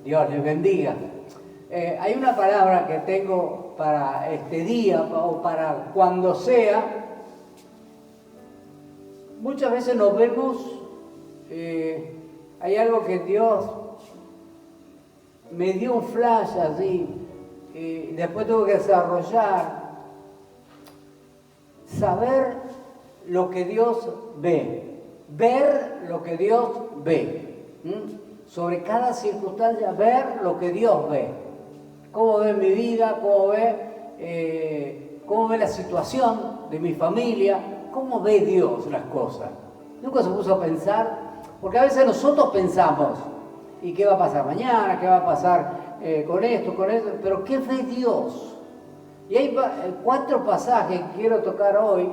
Dios les bendiga. Hay una palabra que tengo para este día o para cuando sea. Muchas veces nos vemos, hay algo que Dios me dio un flash así, y después tuve que desarrollar, saber lo que Dios ve, ver lo que Dios ve. Sobre cada circunstancia, ver lo que Dios ve. Cómo ve mi vida, cómo ve la situación de mi familia, cómo ve Dios las cosas. Nunca se puso a pensar, porque a veces nosotros pensamos, ¿y qué va a pasar mañana? ¿Qué va a pasar con esto, con eso? Pero ¿qué ve Dios? Y hay 4 pasajes que quiero tocar hoy,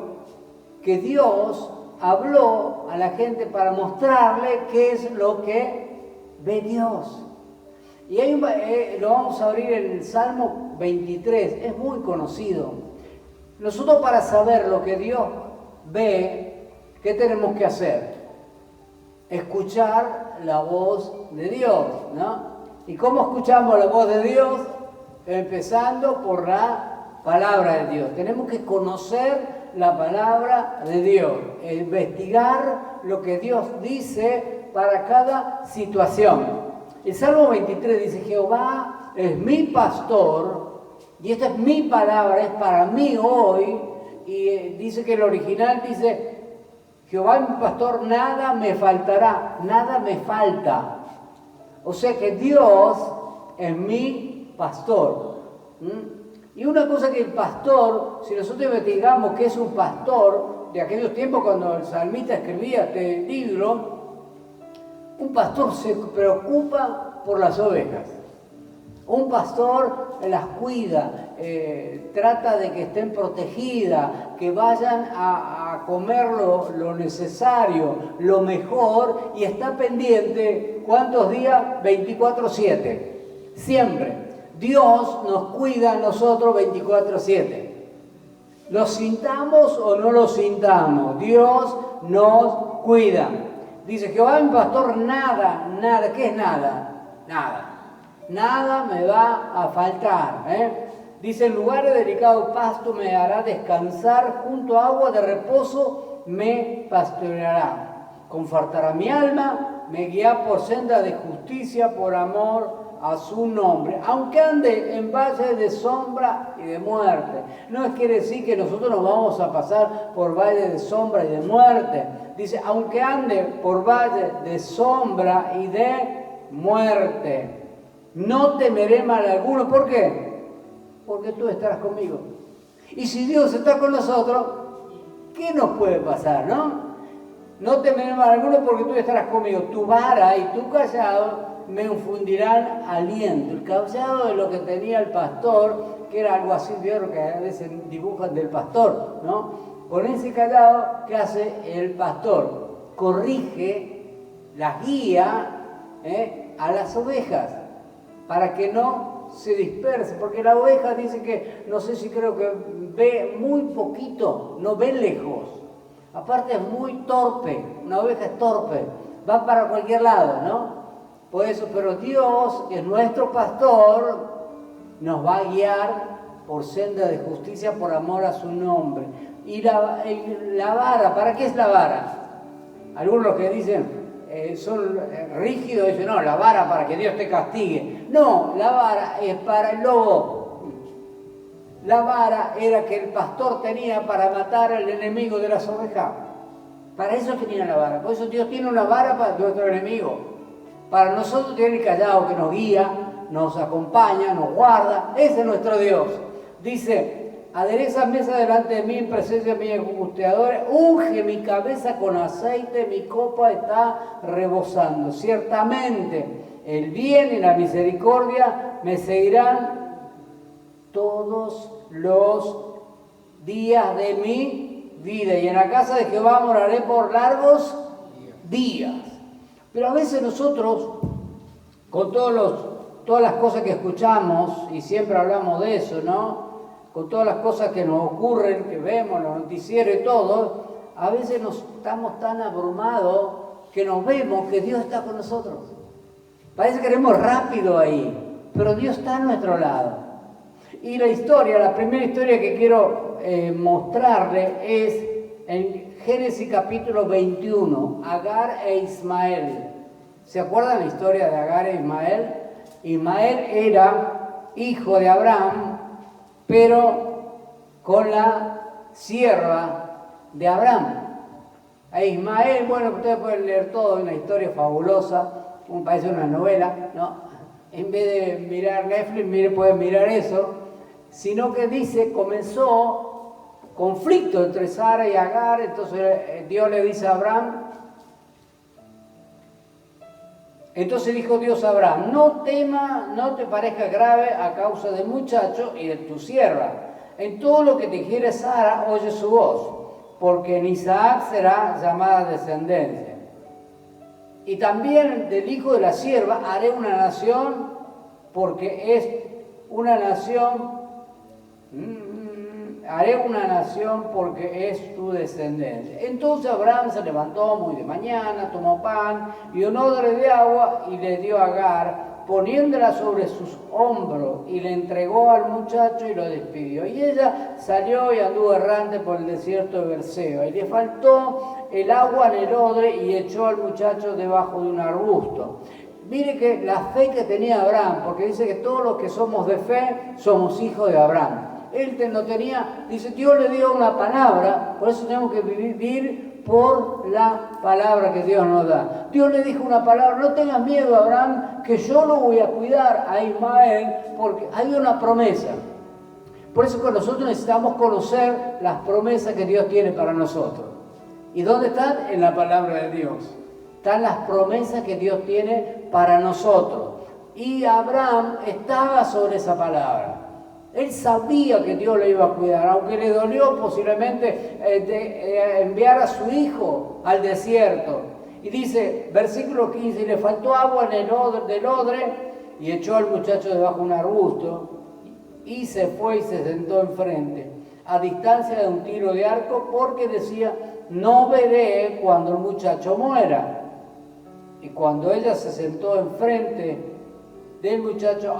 que Dios habló a la gente para mostrarle qué es lo que ve Dios. Y lo vamos a abrir en el Salmo 23, es muy conocido. Nosotros para saber lo que Dios ve, ¿qué tenemos que hacer? Escuchar la voz de Dios, ¿no? ¿Y cómo escuchamos la voz de Dios? Empezando por la palabra de Dios. Tenemos que conocer la palabra de Dios, investigar lo que Dios dice para cada situación. El Salmo 23 dice, Jehová es mi pastor, y esta es mi palabra, es para mí hoy, y dice que el original dice, Jehová es mi pastor, nada me faltará, nada me falta. O sea que Dios es mi pastor. Y una cosa que el pastor, si nosotros investigamos qué es un pastor, de aquellos tiempos cuando el salmista escribía este libro, un pastor se preocupa por las ovejas. Un pastor las cuida, trata de que estén protegidas, que vayan a comer lo necesario, lo mejor, y está pendiente, ¿cuántos días? 24/7, siempre. Dios nos cuida a nosotros 24/7. Lo sintamos o no lo sintamos, Dios nos cuida. Dice, Jehová mi pastor, nada, ¿qué es nada? Nada me va a faltar. Dice, en lugares de delicado pasto me hará descansar, junto a agua de reposo me pastoreará. Confortará mi alma, me guía por senda de justicia, por amor a su nombre, aunque ande en valle de sombra y de muerte. No quiere decir que nosotros nos vamos a pasar por valle de sombra y de muerte. Dice, aunque ande por valle de sombra y de muerte, no temeré mal alguno. ¿Por qué? Porque tú estarás conmigo. Y si Dios está con nosotros, ¿qué nos puede pasar, no? No temeré mal alguno porque tú estarás conmigo. Tu vara y tu callado me infundirán aliento. El callado de lo que tenía el pastor, que era algo así, vieron que a veces dibujan del pastor, ¿no? Con ese callado, ¿qué hace el pastor? Corrige, las guía a las ovejas para que no se disperse, porque la oveja dice que, no sé si creo que ve muy poquito, no ve lejos. Aparte es muy torpe, una oveja es torpe, va para cualquier lado, ¿no? Por eso, pero Dios, que es nuestro pastor, nos va a guiar por senda de justicia, por amor a su nombre. Y la vara, ¿para qué es la vara? Algunos que dicen, son rígidos, dicen, no, la vara para que Dios te castigue. No, la vara es para el lobo. La vara era que el pastor tenía para matar al enemigo de las ovejas. Para eso tenía la vara. Por eso Dios tiene una vara para nuestro enemigo. Para nosotros tiene el callado que nos guía, nos acompaña, nos guarda. Ese es nuestro Dios. Dice, adereza mesa delante de mí en presencia de mis angustiadores, unge mi cabeza con aceite, mi copa está rebosando. Ciertamente el bien y la misericordia me seguirán todos los días de mi vida, y en la casa de Jehová moraré por largos días. Pero a veces nosotros, con todas las cosas que escuchamos, y siempre hablamos de eso, ¿no? Con todas las cosas que nos ocurren, que vemos, los noticieros y todo, a veces nos estamos tan abrumados que nos vemos que Dios está con nosotros. Parece que queremos rápido ahí, pero Dios está a nuestro lado. Y la primera historia que quiero mostrarle es en Génesis capítulo 21, Agar e Ismael. ¿Se acuerdan la historia de Agar e Ismael? Ismael era hijo de Abraham, pero con la sierva de Abraham. A Ismael, bueno, ustedes pueden leer todo, una historia fabulosa, parece una novela, ¿no? En vez de mirar Netflix, pueden mirar eso, sino que dice, comenzó conflicto entre Sara y Agar, entonces Dios le dice a Abraham, entonces dijo Dios a Abraham, no tema, no te parezca grave a causa del muchacho y de tu sierva. En todo lo que te dijere Sara, oye su voz, porque en Isaac será llamada descendencia. Y también del hijo de la sierva haré una nación, porque es una nación, haré una nación porque es tu descendencia. Entonces Abraham se levantó muy de mañana, tomó pan y un odre de agua y le dio a Agar, poniéndola sobre sus hombros, y le entregó al muchacho y lo despidió. Y ella salió y anduvo errante por el desierto de Berseba, y le faltó el agua en el odre y echó al muchacho debajo de un arbusto. Mire que la fe que tenía Abraham, porque dice que todos los que somos de fe somos hijos de Abraham. Él no tenía, dice, Dios le dio una palabra, por eso tenemos que vivir por la palabra que Dios nos da. Dios le dijo una palabra, no tengas miedo, Abraham, que yo lo voy a cuidar a Ismael, porque hay una promesa. Por eso que nosotros necesitamos conocer las promesas que Dios tiene para nosotros. ¿Y dónde están? En la palabra de Dios. Están las promesas que Dios tiene para nosotros. Y Abraham estaba sobre esa palabra. Él sabía que Dios le iba a cuidar, aunque le dolió posiblemente enviar a su hijo al desierto. Y dice, versículo 15, le faltó agua en el odre y echó al muchacho debajo de un arbusto y se fue y se sentó enfrente, a distancia de un tiro de arco, porque decía, no veré cuando el muchacho muera. Y cuando ella se sentó enfrente del muchacho,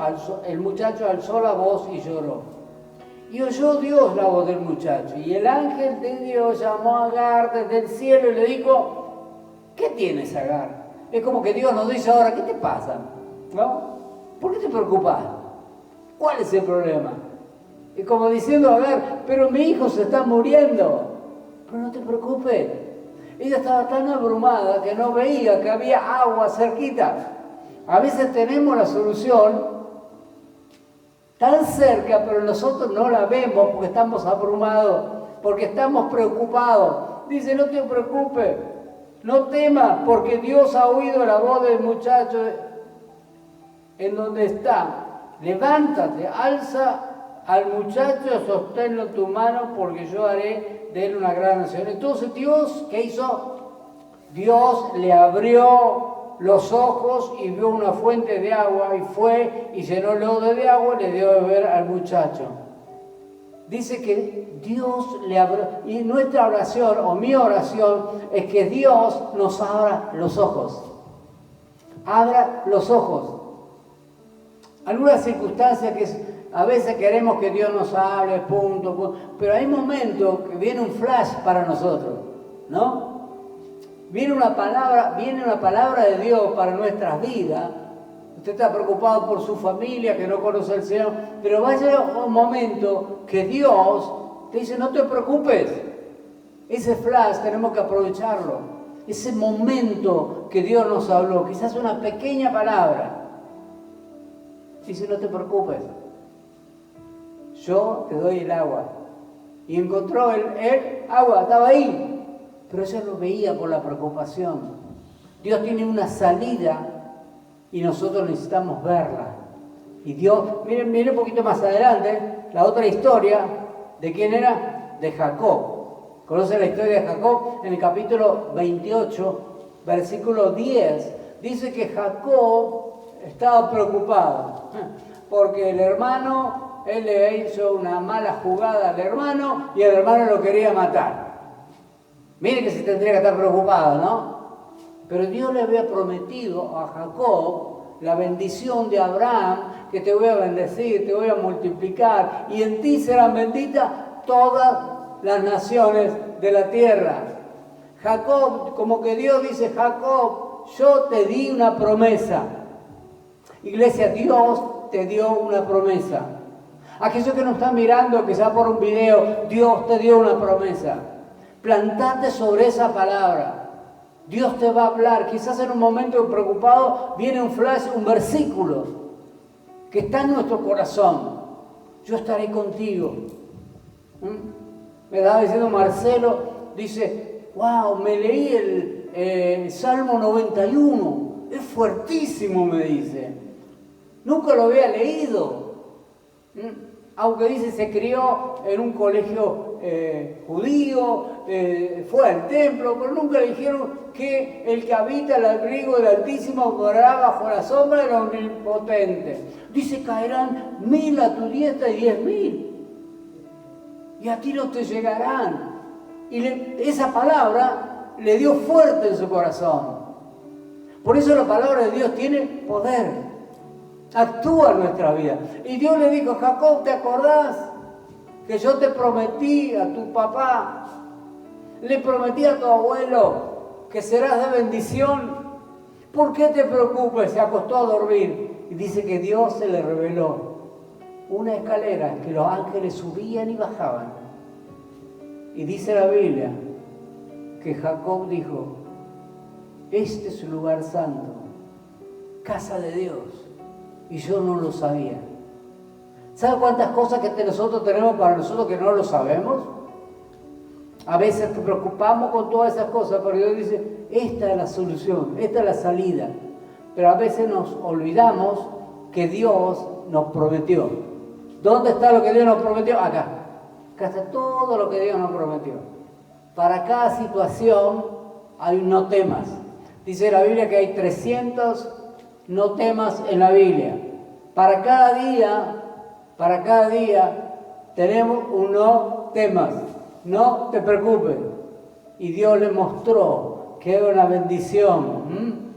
el muchacho alzó la voz y lloró. Y oyó Dios la voz del muchacho. Y el ángel de Dios llamó a Agar desde el cielo y le dijo, ¿qué tienes, Agar? Es como que Dios nos dice ahora, ¿qué te pasa? ¿No? ¿Por qué te preocupas? ¿Cuál es el problema? Y como diciendo, Agar, pero mi hijo se está muriendo. Pero no te preocupes. Ella estaba tan abrumada que no veía que había agua cerquita. A veces tenemos la solución tan cerca, pero nosotros no la vemos porque estamos abrumados, porque estamos preocupados. Dice, no te preocupes, no temas, porque Dios ha oído la voz del muchacho en donde está. Levántate, alza al muchacho, sosténlo en tu mano, porque yo haré de él una gran nación. Entonces Dios, ¿qué hizo? Dios le abrió los ojos y vio una fuente de agua y fue y llenó el odre de agua y le dio de beber al muchacho. Dice que Dios le abrió, y nuestra oración o mi oración es que Dios nos abra los ojos. Abra los ojos. Algunas circunstancias que a veces queremos que Dios nos hable, punto, pero hay momentos que viene un flash para nosotros, ¿no? Viene una palabra de Dios para nuestras vidas. Usted está preocupado por su familia, que no conoce al Señor, pero va a llegar un momento que Dios te dice, no te preocupes. Ese flash tenemos que aprovecharlo. Ese momento que Dios nos habló, quizás una pequeña palabra. Dice, no te preocupes. Yo te doy el agua. Y encontró el agua, estaba ahí. Pero ella lo veía por la preocupación. Dios tiene una salida y nosotros necesitamos verla. Y Dios, miren un poquito más adelante, la otra historia, ¿de quién era? De Jacob. ¿Conocen la historia de Jacob? En el capítulo 28, versículo 10, dice que Jacob estaba preocupado porque el hermano, él le hizo una mala jugada al hermano y el hermano lo quería matar. Mire que se tendría que estar preocupado, ¿no? Pero Dios le había prometido a Jacob la bendición de Abraham, que te voy a bendecir, te voy a multiplicar, y en ti serán benditas todas las naciones de la tierra. Jacob, como que Dios dice, Jacob, yo te di una promesa. Iglesia, Dios te dio una promesa. Aquellos que nos están mirando, quizá por un video, Dios te dio una promesa. Plantate sobre esa palabra. Dios te va a hablar. Quizás en un momento preocupado viene un flash, un versículo que está en nuestro corazón. Yo estaré contigo. Me estaba diciendo Marcelo, dice, wow, me leí el Salmo 91. Es fuertísimo, me dice. Nunca lo había leído. Aunque dice se crió en un colegio judío, fue al templo, pero nunca le dijeron que el que habita el abrigo del Altísimo morará bajo la sombra del Omnipotente. Dice, caerán 1000 a tu diestra y 10.000. Y a ti no te llegarán. Y esa palabra le dio fuerte en su corazón. Por eso la palabra de Dios tiene poder. Actúa en nuestra vida. Y Dios le dijo, Jacob, ¿te acordás que yo te prometí a tu papá? Le prometí a tu abuelo que serás de bendición. ¿Por qué te preocupes? Se acostó a dormir. Y dice que Dios se le reveló una escalera que los ángeles subían y bajaban. Y dice la Biblia que Jacob dijo, este es un lugar santo, casa de Dios. Y yo no lo sabía. ¿Sabe cuántas cosas que nosotros tenemos para nosotros que no lo sabemos? A veces nos preocupamos con todas esas cosas, pero Dios dice, esta es la solución, esta es la salida. Pero a veces nos olvidamos que Dios nos prometió. ¿Dónde está lo que Dios nos prometió? Acá. Acá está todo lo que Dios nos prometió. Para cada situación hay un no temas. Dice la Biblia que hay 300 no temas en la Biblia. Para cada día tenemos un no temas. No te preocupes. Y Dios le mostró que era una bendición.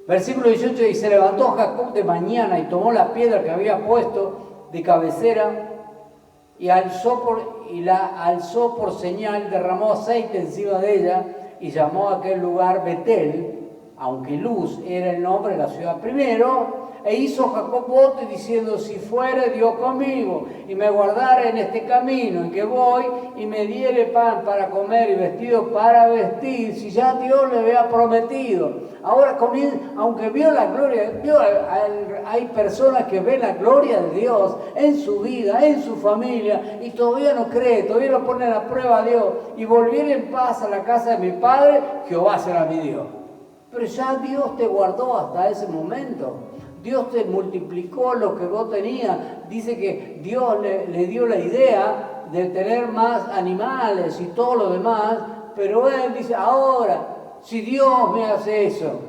Versículo 18 dice, se levantó Jacob de mañana y tomó la piedra que había puesto de cabecera y la alzó por señal, derramó aceite encima de ella y llamó a aquel lugar Betel, aunque Luz era el nombre de la ciudad primero, e hizo Jacob voto diciendo, si fuere Dios conmigo y me guardare en este camino en que voy y me diere pan para comer y vestido para vestir, si ya Dios le había prometido. Ahora comienza, aunque vio la gloria, hay personas que ven la gloria de Dios en su vida, en su familia, y todavía no cree, todavía no pone a prueba a Dios. Y volver en paz a la casa de mi padre, Jehová será mi Dios. Pero ya Dios te guardó hasta ese momento. Dios te multiplicó lo que vos tenías. Dice que Dios le dio la idea de tener más animales y todo lo demás, pero Él dice, ahora, si Dios me hace eso,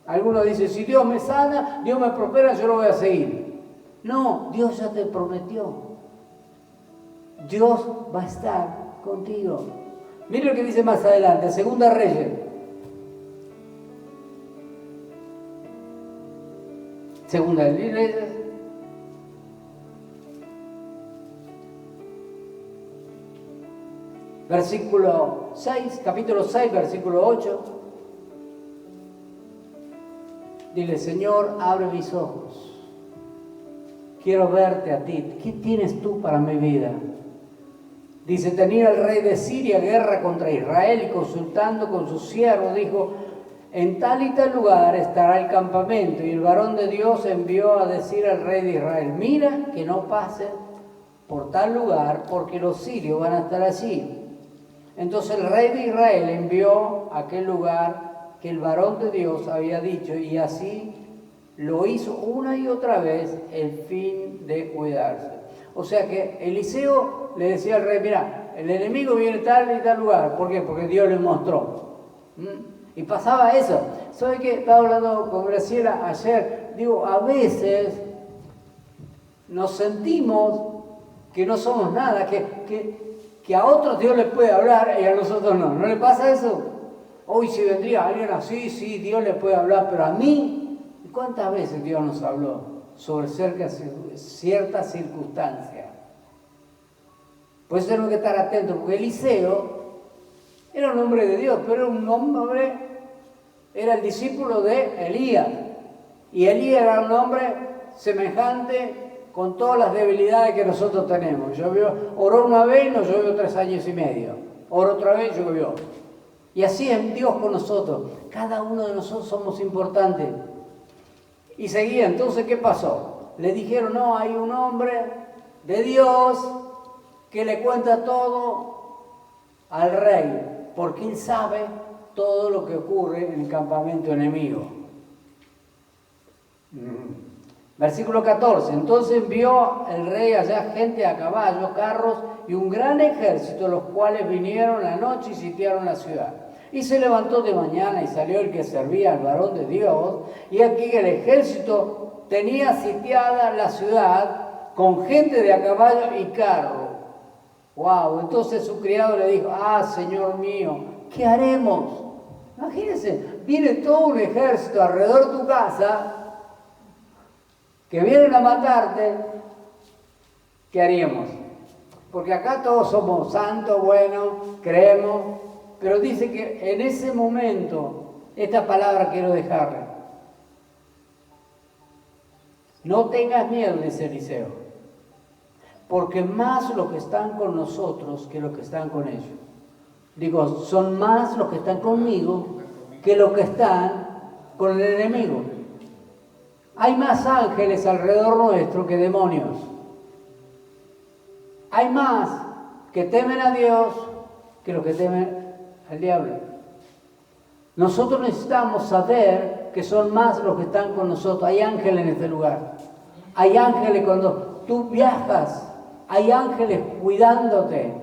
algunos dicen, si Dios me sana, Dios me prospera, yo lo voy a seguir. No, Dios ya te prometió. Dios va a estar contigo. Mira lo que dice más adelante, Segunda Reyes. Segunda Reyes. Versículo 6, capítulo 6, versículo 8. Dile, Señor, abre mis ojos. Quiero verte a ti. ¿Qué tienes tú para mi vida? Dice, tenía el rey de Siria guerra contra Israel y consultando con sus siervos dijo, en tal y tal lugar estará el campamento. Y el varón de Dios envió a decir al rey de Israel, mira que no pases por tal lugar porque los sirios van a estar allí. Entonces el rey de Israel envió a aquel lugar que el varón de Dios había dicho y así lo hizo una y otra vez el fin de cuidarse. O sea que Eliseo le decía al rey, mira, el enemigo viene tal y tal lugar. ¿Por qué? Porque Dios le mostró. Y pasaba eso. ¿Sabe qué? Estaba hablando con Graciela ayer. Digo, a veces nos sentimos que no somos nada, que a otros Dios les puede hablar y a nosotros no. ¿No le pasa eso? Hoy si vendría alguien así, sí, Dios le puede hablar, pero a mí, ¿cuántas veces Dios nos habló sobre ciertas circunstancias? Por eso tenemos que estar atentos, porque Eliseo era un hombre de Dios, pero era el discípulo de Elías. Y Elías era un hombre semejante con todas las debilidades que nosotros tenemos. Oró una vez y nos llovió 3 años y medio. Oró otra vez y llovió. Y así es Dios con nosotros. Cada uno de nosotros somos importantes. Y seguía. Entonces, ¿qué pasó? Le dijeron, no, hay un hombre de Dios que le cuenta todo al rey, porque él sabe todo lo que ocurre en el campamento enemigo. Versículo 14. Entonces envió el rey allá gente a caballo, carros y un gran ejército, los cuales vinieron la noche y sitiaron la ciudad. Y se levantó de mañana y salió el que servía al varón de Dios, y aquí el ejército tenía sitiada la ciudad con gente de a caballo y carro. ¡Wow! Entonces su criado le dijo, Señor mío, ¿qué haremos? Imagínense, viene todo un ejército alrededor de tu casa que vienen a matarte. ¿Qué haríamos? Porque acá todos somos santos, buenos, creemos, pero dice que en ese momento, esta palabra quiero dejarle. No tengas miedo, dice Eliseo, porque más los que están con nosotros que los que están con ellos. Digo, son más los que están conmigo que los que están con el enemigo. Hay más ángeles alrededor nuestro que demonios. Hay más que temen a Dios que los que temen al diablo. Nosotros necesitamos saber que son más los que están con nosotros. Hay ángeles en este lugar. Hay ángeles cuando tú viajas. Hay ángeles cuidándote.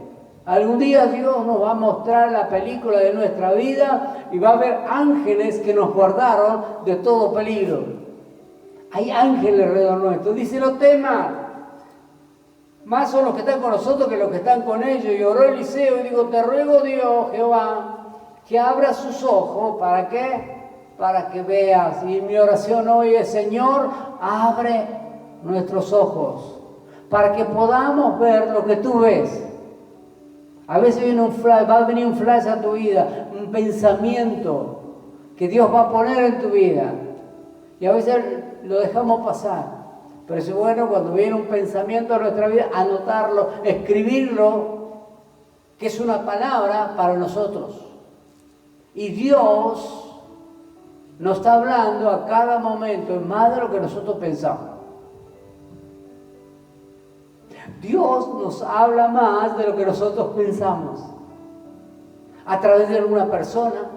Algún día Dios nos va a mostrar la película de nuestra vida y va a haber ángeles que nos guardaron de todo peligro. Hay ángeles alrededor nuestro. Dice, no temas. Más son los que están con nosotros que los que están con ellos. Y oró Eliseo y digo, te ruego Dios, Jehová, que abra sus ojos. ¿Para qué? Para que veas. Y mi oración hoy es, Señor, abre nuestros ojos para que podamos ver lo que tú ves. A veces viene va a venir un flash a tu vida, un pensamiento que Dios va a poner en tu vida. Y a veces lo dejamos pasar. Pero es bueno cuando viene un pensamiento a nuestra vida, anotarlo, escribirlo, que es una palabra para nosotros. Y Dios nos está hablando a cada momento, más de lo que nosotros pensamos. Dios nos habla más de lo que nosotros pensamos. A través de alguna persona,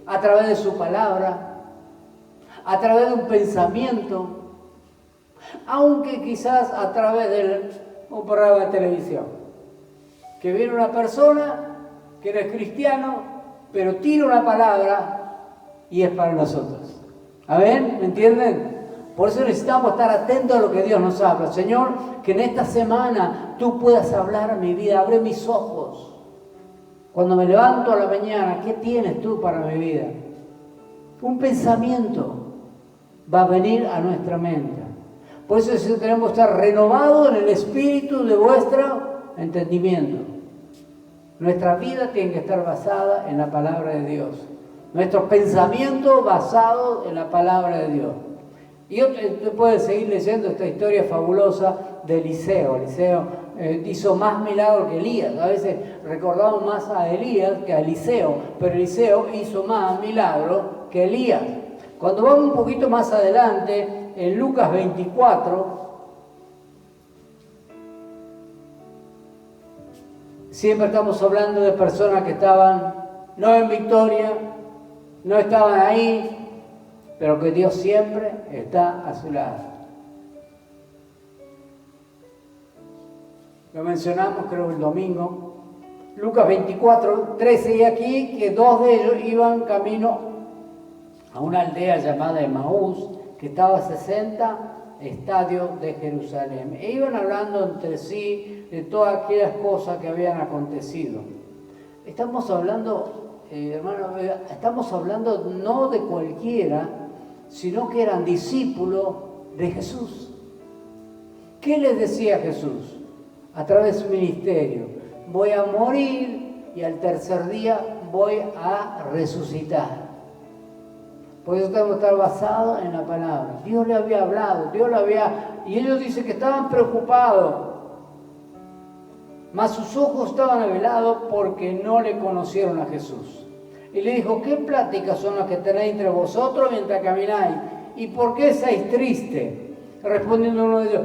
a través de su palabra, a través de un pensamiento, aunque quizás a través de un programa de televisión. Que viene una persona que no es cristiano, pero tira una palabra y es para nosotros. ¿Amén? ¿Me entienden? Por eso necesitamos estar atentos a lo que Dios nos habla. Señor, que en esta semana tú puedas hablar a mi vida. Abre mis ojos. Cuando me levanto a la mañana, ¿qué tienes tú para mi vida? Un pensamiento va a venir a nuestra mente. Por eso tenemos que estar renovados en el espíritu de vuestro entendimiento. Nuestra vida tiene que estar basada en la palabra de Dios. Nuestros pensamientos basados en la palabra de Dios. Y usted puede seguir leyendo esta historia fabulosa de Eliseo. Eliseo hizo más milagros que Elías. A veces recordamos más a Elías que a Eliseo, pero Eliseo hizo más milagros que Elías. Cuando vamos un poquito más adelante, en Lucas 24, siempre estamos hablando de personas que estaban no en victoria, no estaban ahí, pero que Dios siempre está a su lado. Lo mencionamos creo el domingo. Lucas 24, 13, y aquí que 2 de ellos iban camino a una aldea llamada Emaús, que estaba a 60 estadios de Jerusalén. E iban hablando entre sí de todas aquellas cosas que habían acontecido. Estamos hablando hermano, estamos hablando no de cualquiera, sino que eran discípulos de Jesús. ¿Qué les decía Jesús a través de su ministerio? Voy a morir y al tercer día voy a resucitar. Por eso tenemos que estar basados en la palabra. Dios le había hablado, y ellos dicen que estaban preocupados. Mas sus ojos estaban velados porque no le conocieron a Jesús. Y le dijo, ¿qué pláticas son las que tenéis entre vosotros mientras camináis? ¿Y por qué estáis tristes? Respondiendo uno de ellos,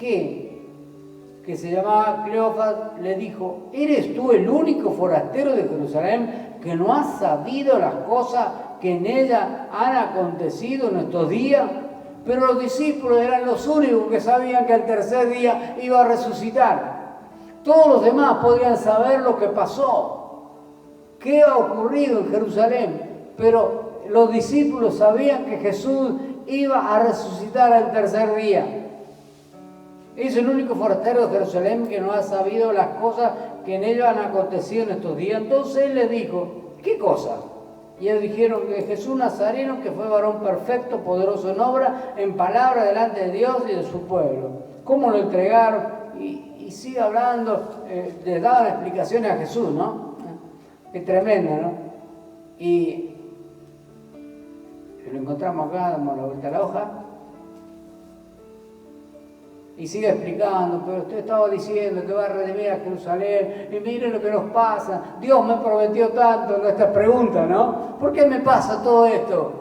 que se llamaba Cleofas, le dijo, ¿eres tú el único forastero de Jerusalén que no has sabido las cosas que en ella han acontecido en estos días? Pero los discípulos eran los únicos que sabían que el tercer día iba a resucitar. Todos los demás podrían saber lo que pasó, qué ha ocurrido en Jerusalén, pero los discípulos sabían que Jesús iba a resucitar al tercer día. Es el único forastero de Jerusalén que no ha sabido las cosas que en ellos han acontecido en estos días. Entonces él les dijo, ¿qué cosas? Y ellos dijeron que Jesús Nazareno, que fue varón perfecto, poderoso en obra, en palabra delante de Dios y de su pueblo. ¿Cómo lo entregaron? Y sigue hablando, les daban explicaciones a Jesús, ¿no? Es tremendo, ¿no? Y lo encontramos acá, damos la vuelta a la hoja. Y sigue explicando, pero usted estaba diciendo que va a redimir a Jerusalén, y miren lo que nos pasa, Dios me prometió tanto, nuestra pregunta, ¿no? ¿Por qué me pasa todo esto?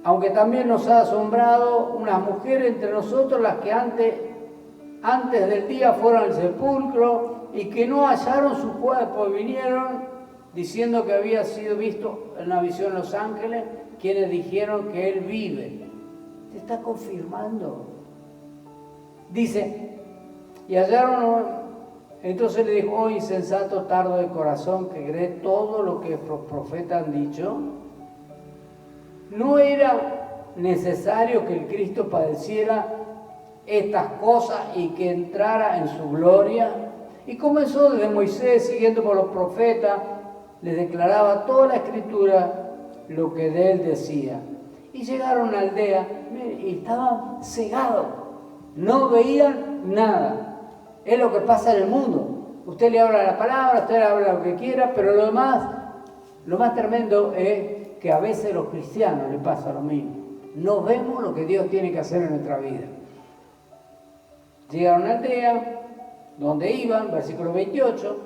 Aunque también nos ha asombrado unas mujeres entre nosotros, las que antes del día fueron al sepulcro y que no hallaron su cuerpo, y vinieron diciendo que había sido visto en una visión en los ángeles, quienes dijeron que él vive. Se está confirmando. Dice, y hallaron, entonces le dijo, oh insensato, tardo de corazón, que cree todo lo que los profetas han dicho. ¿No era necesario que el Cristo padeciera estas cosas y que entrara en su gloria? Y comenzó desde Moisés, siguiendo por los profetas, les declaraba toda la escritura lo que de él decía. Y llegaron a una aldea y estaban cegados, no veían nada. Es lo que pasa en el mundo. Usted le habla la palabra, usted le habla lo que quiera, pero lo más tremendo es que a veces a los cristianos les pasa lo mismo. No vemos lo que Dios tiene que hacer en nuestra vida. Llegaron a una aldea donde iban, versículo 28,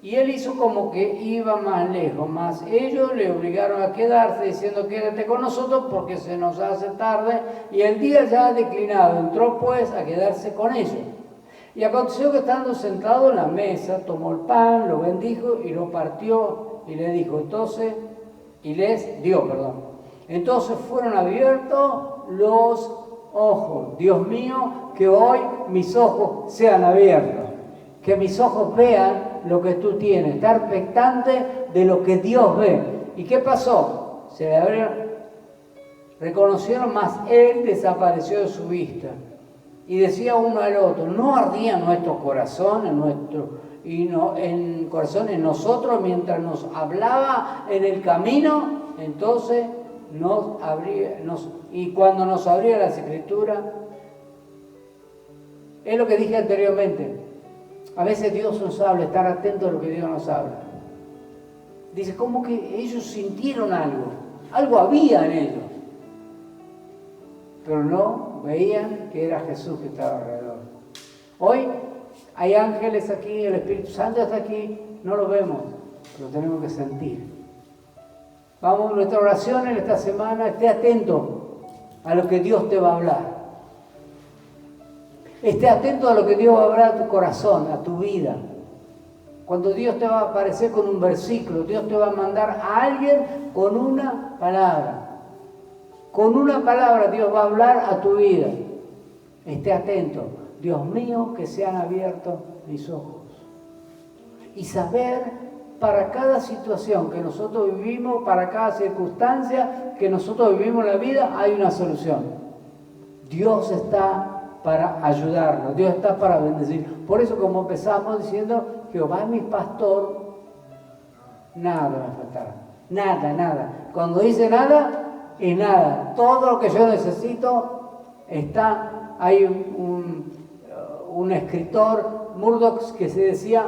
y él hizo como que iba más lejos, mas ellos le obligaron a quedarse diciendo, quédate con nosotros porque se nos hace tarde, y el día ya ha declinado. Entró pues a quedarse con ellos. Y aconteció que estando sentado en la mesa, tomó el pan, lo bendijo y lo partió y le dijo, les dio. Entonces fueron abiertos los ojos. Dios mío, que hoy mis ojos sean abiertos, que mis ojos vean lo que tú tienes, estar expectante de lo que Dios ve. ¿Y qué pasó? Se le abrieron, reconocieron, mas él desapareció de su vista. Y decía uno al otro, ¿no ardía nuestro corazón en nosotros mientras nos hablaba en el camino? Entonces y cuando nos abría las escrituras, es lo que dije anteriormente. A veces Dios nos habla, estar atento a lo que Dios nos habla. Dice, ¿cómo que ellos sintieron algo? Algo había en ellos. Pero no veían que era Jesús que estaba alrededor. Hoy hay ángeles aquí, el Espíritu Santo está aquí, no lo vemos, pero tenemos que sentir. Vamos, nuestra oración en esta semana, esté atento a lo que Dios te va a hablar. Esté atento a lo que Dios va a hablar a tu corazón, a tu vida. Cuando Dios te va a aparecer con un versículo, Dios te va a mandar a alguien con una palabra. Con una palabra Dios va a hablar a tu vida. Esté atento. Dios mío, que sean abiertos mis ojos. Y saber para cada situación que nosotros vivimos, para cada circunstancia que nosotros vivimos en la vida, hay una solución. Dios está para ayudarnos, Dios está para bendecir. Por eso, como empezamos diciendo, Jehová es mi pastor, nada me faltará. Nada, nada. Cuando dice nada, y nada. Todo lo que yo necesito está. Hay un escritor, Murdoch, que se decía,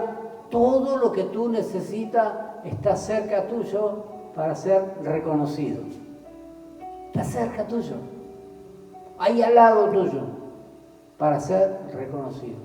todo lo que tú necesitas está cerca tuyo para ser reconocido. Está cerca tuyo. Ahí al lado tuyo para ser reconocido.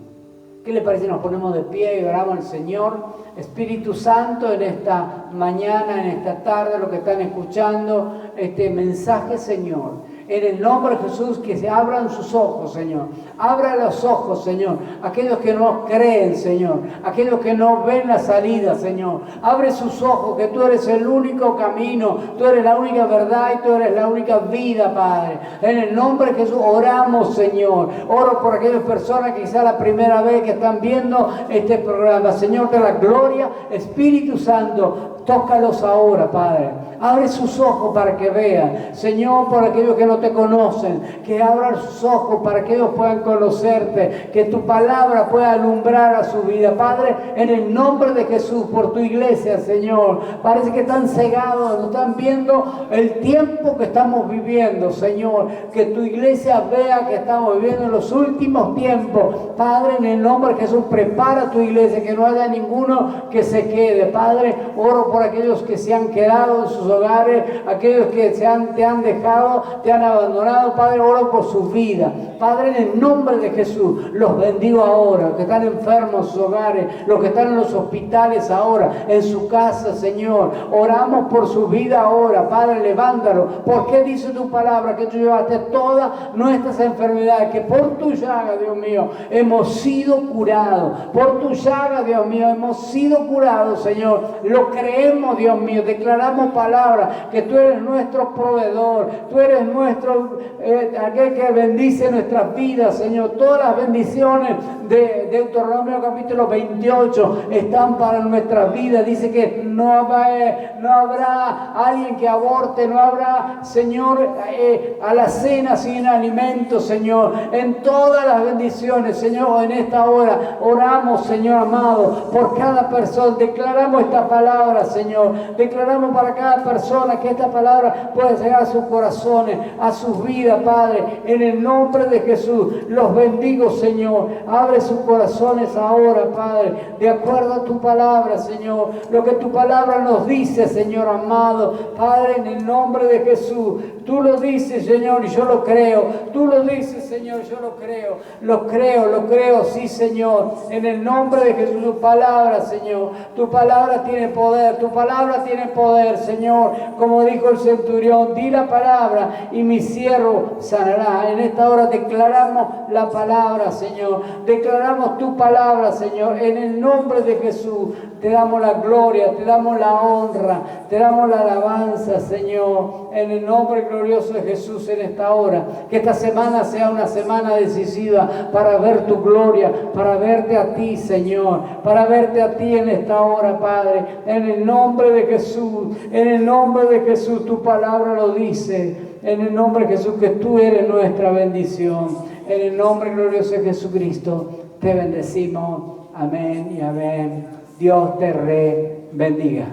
¿Qué le parece? Nos ponemos de pie y oramos al Señor. Espíritu Santo, en esta mañana, en esta tarde, lo que están escuchando, este mensaje, Señor. En el nombre de Jesús, que se abran sus ojos, Señor. Abra los ojos, Señor. Aquellos que no creen, Señor. Aquellos que no ven la salida, Señor. Abre sus ojos, que tú eres el único camino. Tú eres la única verdad y tú eres la única vida, Padre. En el nombre de Jesús oramos, Señor. Oro por aquellas personas que quizá la primera vez que están viendo este programa. Señor de la gloria, Espíritu Santo, tócalos ahora, Padre. Abre sus ojos para que vean. Señor, por aquellos que no te conocen, que abran sus ojos para que ellos puedan conocerte, que tu palabra pueda alumbrar a su vida. Padre, en el nombre de Jesús, por tu iglesia, Señor. Parece que están cegados, no están viendo el tiempo que estamos viviendo, Señor. Que tu iglesia vea que estamos viviendo en los últimos tiempos. Padre, en el nombre de Jesús, prepara tu iglesia, que no haya ninguno que se quede. Padre, oro por aquellos que se han quedado en sus hogares, aquellos que te han dejado, te han abandonado. Padre, oro por su vida. Padre, en el nombre de Jesús, los bendigo ahora, los que están enfermos en sus hogares, los que están en los hospitales ahora, en su casa, Señor. Oramos por su vida ahora. Padre, levántalo. Porque dice tu palabra que tú llevaste todas nuestras enfermedades, que por tu llaga, Dios mío, hemos sido curados. Por tu llaga, Dios mío, hemos sido curados, Señor. Lo creemos, Dios mío. Declaramos palabra, que tú eres nuestro proveedor. Tú eres nuestro, aquel que bendice nuestras vidas, Señor. Todas las bendiciones de Deuteronomio capítulo 28 están para nuestras vidas. Dice que no habrá alguien que aborte, no habrá, Señor, a la cena sin alimento, Señor. En todas las bendiciones, Señor, en esta hora oramos, Señor amado, por cada persona. Declaramos esta palabra, Señor. Declaramos para cada persona que esta palabra puede llegar a sus corazones, a sus vidas, Padre. En el nombre de Jesús, los bendigo, Señor. Abre sus corazones ahora, Padre, de acuerdo a tu palabra, Señor. Lo que tu palabra nos dice, Señor amado. Padre, en el nombre de Jesús, tú lo dices, Señor, y yo lo creo. Tú lo dices, Señor, yo lo creo. Lo creo, sí, Señor. En el nombre de Jesús, tu palabra, Señor. Tu palabra tiene poder, tu palabra tiene poder, Señor. Como dijo el centurión, di la palabra y mi siervo sanará. En esta hora declaramos la palabra, Señor. Declaramos tu palabra, Señor. En el nombre de Jesús te damos la gloria, te damos la honra, te damos la alabanza, Señor. En el nombre glorioso de Jesús en esta hora. Que esta semana sea una semana decisiva para ver tu gloria, para verte a ti, Señor. Para verte a ti en esta hora, Padre. En el nombre de Jesús, en el nombre de Jesús, tu palabra lo dice. En el nombre de Jesús, que tú eres nuestra bendición. En el nombre glorioso de Jesucristo, te bendecimos. Amén y amén. Dios te bendiga.